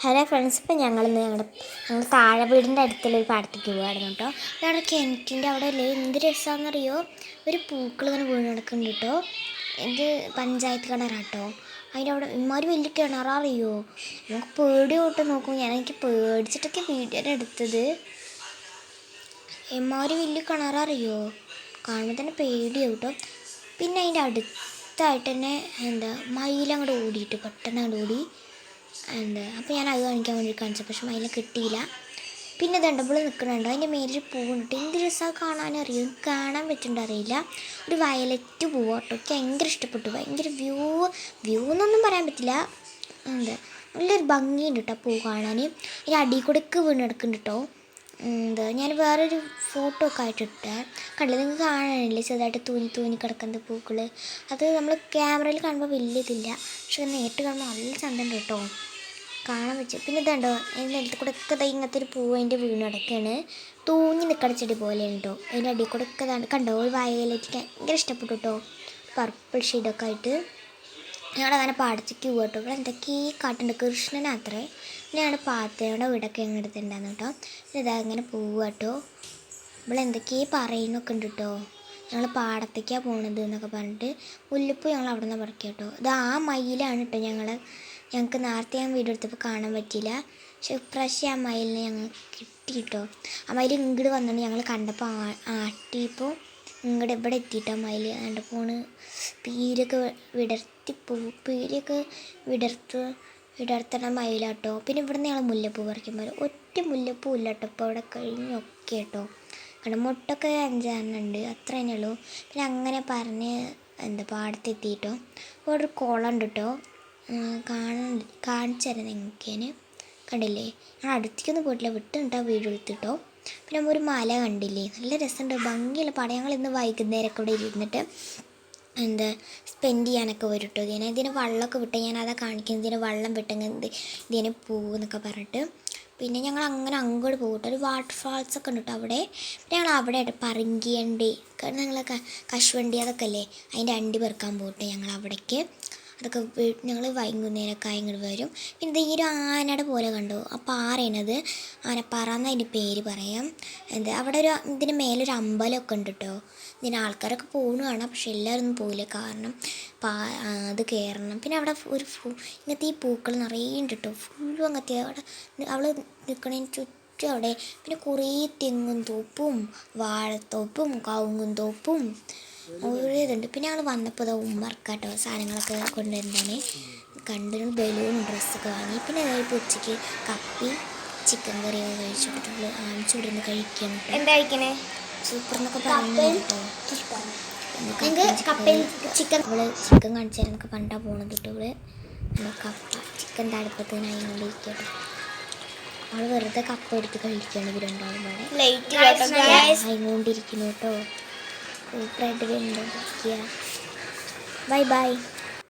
Hello friends, ഇപ്പം ഞങ്ങൾ താഴെ വീടിൻ്റെ അടുത്തുള്ള ഒരു പാടത്തേക്ക് പോകുമായിരുന്നു കേട്ടോ. ഞങ്ങളുടെ കിണറ്റിൻ്റെ അവിടെ അല്ലേ എന്ത് രസമാണെന്നറിയോ, ഒരു പൂക്കൾ ഇങ്ങനെ വീണ് കിടക്കുന്നുണ്ട് കേട്ടോ. ഇത് പഞ്ചായത്ത് കിണറാട്ടോ. അതിൻ്റെ അവിടെ ഇമാര് വലിയ കിണററിയോ, നമുക്ക് പേടി തൊട്ട് നോക്കും. എനിക്ക് പേടിച്ചിട്ടൊക്കെ വീഡിയോ എടുത്തത്. ഇമാര് വലിയ കിണററിയോ, കാണുമ്പോൾ തന്നെ പേടിയാവും കേട്ടോ. പിന്നെ അതിൻ്റെ അടുത്തായിട്ട് തന്നെ മയിലങ്ങോട്ട് ഓടിയിട്ട് പെട്ടെന്ന് അങ്ങോട്ട് ഓടി. അപ്പോൾ ഞാൻ അത് കാണിക്കാൻ വേണ്ടി കാണിച്ചു, പക്ഷെ അതിനെ കിട്ടിയില്ല. പിന്നെ ദണ്ടപ്പോൾ നിൽക്കണുണ്ടോ, അതിൻ്റെ മേലൊരു പൂവുണ്ട്. എന്ത് രസമാണ് കാണാനറിയോ, കാണാൻ പറ്റുന്നുണ്ടറിയില്ല. ഒരു വയലറ്റ് പൂവ് കേട്ടോ. എനിക്ക് ഭയങ്കര ഇഷ്ടപ്പെട്ടു. ഭയങ്കര വ്യൂ എന്നൊന്നും പറയാൻ പറ്റില്ല. നല്ലൊരു ഭംഗിയുണ്ട് കേട്ടോ പൂ കാണാൻ. അതിൻ്റെ അടിയിൽ കൂടെയൊക്കെ വീണ് കിടക്കുന്നുണ്ട് കേട്ടോ. ഞാൻ വേറൊരു ഫോട്ടോ ഒക്കെ ആയിട്ട് കണ്ടില്ല, നിങ്ങൾക്ക് കാണാനില്ലേ ചെറുതായിട്ട് തൂങ്ങി കിടക്കുന്നത് പൂക്കൾ. അത് നമ്മൾ ക്യാമറയിൽ കാണുമ്പോൾ വലിയ ഇതില്ല, പക്ഷെ നേരിട്ട് കാണുമ്പോൾ നല്ല ചന്തമുണ്ട് കേട്ടോ, കാണാൻ വെച്ചു. പിന്നെ ഇതുണ്ടോ, അതിൻ്റെ നിലത്ത് കൂടെ ഒക്കെ ഇങ്ങനത്തെ ഒരു പൂവ് അതിൻ്റെ വീണ് കിടക്കുകയാണ്. തൂങ്ങി നിൽക്കണ ചെടി പോലെയാണ് കേട്ടോ. അതിൻ്റെ അടിയിൽ കൂടെ ഒക്കെ കണ്ടോ, ഒരു വയലറ്റ് ഭയങ്കര ഇഷ്ടപ്പെട്ടു കേട്ടോ. പർപ്പിൾ ഷെയ്ഡൊക്കെ ആയിട്ട് ഞങ്ങളങ്ങനെ പാടത്തേക്ക് പോകുക കേട്ടോ. ഇവിടെ എന്തൊക്കെ കാട്ടുണ്ട്, കൃഷ്ണനാത്രേ. പിന്നെയാണ് പാത്തയുടെ വീടൊക്കെ ഞങ്ങൾ എടുത്തിട്ടുണ്ടായിരുന്നു കേട്ടോ. പിന്നെ ഇതാ അങ്ങനെ പോവുക കേട്ടോ. ഇവിടെ എന്തൊക്കെയോ പറയുന്നൊക്കെ ഉണ്ട് കേട്ടോ. ഞങ്ങൾ പാടത്തേക്കാണ് പോണത് എന്നൊക്കെ പറഞ്ഞിട്ട് മുല്ലപ്പൂ ഞങ്ങൾ അവിടെ നിന്ന് പറിക്കുക കേട്ടോ. ഇത് ആ മയിലാണ് കേട്ടോ. ഞങ്ങൾക്ക് നേരത്തെ ഞാൻ വീഡിയോ എടുത്തപ്പോൾ കാണാൻ പറ്റിയില്ല, പക്ഷെ ഇപ്രാവശ്യം ആ മയിലിനെ ഞങ്ങൾ കിട്ടി കേട്ടോ. ആ മയിൽ ഇങ്ങോട്ട് വന്നിട്ട് ഞങ്ങൾ കണ്ടപ്പോൾ ആട്ടിയപ്പോൾ ഇങ്ങോട്ട് ഇവിടെ എത്തിയിട്ടോ മയിൽ. അതിൻ്റെ പോണ് പീരൊക്കെ പീരയൊക്കെ വിടർത്തണ മയിലാട്ടോ. പിന്നെ ഇവിടുന്ന് ഞങ്ങൾ മുല്ലപ്പൂ പറിക്കുമ്പോൾ ഒറ്റ മുല്ലപ്പൂ ഇല്ല കേട്ടോ. ഇപ്പോൾ അവിടെ കഴിഞ്ഞൊക്കെ കേട്ടോ. കാരണം മുട്ടൊക്കെ 5 ഉണ്ട്, അത്ര തന്നെ ഉള്ളൂ. പിന്നെ അങ്ങനെ പറഞ്ഞ് പാടത്തെത്തിയിട്ടോ. അപ്പോൾ അവിടെ ഒരു കുളം ഉണ്ട് കേട്ടോ. കാണിച്ചു തരാം നിങ്ങൾക്ക്. കണ്ടില്ലേ, ഞാൻ അടുത്തേക്കൊന്നും പോയിട്ടില്ല, വിട്ടുണ്ടാ വീട് എടുത്തിട്ടോ. പിന്നെ ഒരു മല കണ്ടില്ലേ, നല്ല രസമുണ്ട്, ഭംഗിയുള്ള പാടം. ഞങ്ങൾ ഇന്ന് വൈകുന്നേരമൊക്കെ ഇവിടെ ഇരുന്നിട്ട് സ്പെൻഡ് ചെയ്യാനൊക്കെ വരും കേട്ടോ. ഇതിന് വെള്ളമൊക്കെ വിട്ട് ഞാനതാ കാണിക്കുന്നത്. ഇതിന് വെള്ളം വിട്ടെങ്കിൽ ഇതിന് പോകുമെന്നൊക്കെ പറഞ്ഞിട്ട്. പിന്നെ ഞങ്ങൾ അങ്ങനെ അങ്ങോട്ട് പോകും. ഒരു വാട്ടർ ഫാൾസൊക്കെ ഉണ്ട് കേട്ടോ അവിടെ. പിന്നെ ഞങ്ങൾ അവിടെ പറങ്കിയണ്ടി, ഞങ്ങൾ കശുവണ്ടി അതൊക്കെ അല്ലേ, അതിൻ്റെ അണ്ടി പെറുക്കാൻ പോകട്ടെ ഞങ്ങൾ അവിടേക്ക്. അതൊക്കെ ഞങ്ങൾ വൈകുന്നേരമൊക്കെ ഇങ്ങോട്ട് വരും. പിന്നെ ഈ ഒരു ആനയുടെ പോലെ കണ്ടു, ആ പാറയാണത്, ആനപ്പാറ എന്ന് അതിൻ്റെ പേര് പറയാം. അവിടെ ഇതിന് മേലൊരു അമ്പലമൊക്കെ ഉണ്ട് കേട്ടോ. ഇതിന് ആൾക്കാരൊക്കെ പോകുന്നു കാണാം, പക്ഷെ എല്ലാവരും ഒന്നും പോകില്ല, കാരണം അത് കയറണം. പിന്നെ അവിടെ ഇങ്ങനത്തെ ഈ പൂക്കൾ നിറയെ ഉണ്ട് കേട്ടോ, ഫുള്ളും അങ്ങനത്തെ. അവൾ നിൽക്കണതിന് ചുറ്റും അവിടെ പിന്നെ കുറേ തെങ്ങും തോപ്പും വാഴത്തോപ്പും കവുങ്ങും തോപ്പും ഓരോ ഇതുണ്ട്. പിന്നെ ഞങ്ങൾ വന്നപ്പോൾ ഉമ്മർക്കാട്ടോ സാധനങ്ങളൊക്കെ കൊണ്ടുവരുന്നതാണ്. കണ്ടിട്ട് ബലൂൺ ഡ്രസ്സൊക്കെ വാങ്ങി. പിന്നെ അതായത് ഉച്ചയ്ക്ക് കപ്പയും ചിക്കൻ കറിയൊക്കെ കഴിച്ചിട്ടുള്ളൂ. ചൂടിന്ന് കഴിക്കണം. എന്താ കഴിക്കണേ, സൂപ്പർ എന്നൊക്കെ പറഞ്ഞു കേട്ടോ. ചിക്കൻ കാണിച്ചു തരാന്നൊക്കെ പറഞ്ഞിട്ടാണ് പോകണത് കേട്ടോ. കപ്പ ചിക്കൻ്റെ അടുപ്പത്തിനായി കൊണ്ടിരിക്കട്ടോ. അവൾ വെറുതെ കപ്പ എടുത്ത് കഴിക്കുകയാണ്. ഇവർ രണ്ടാളും പാടെ ആയിക്കൊണ്ടിരിക്കുന്നു കേട്ടോ. സൂപ്പറായിട്ട് വരുന്നുണ്ടോ. Bye bye.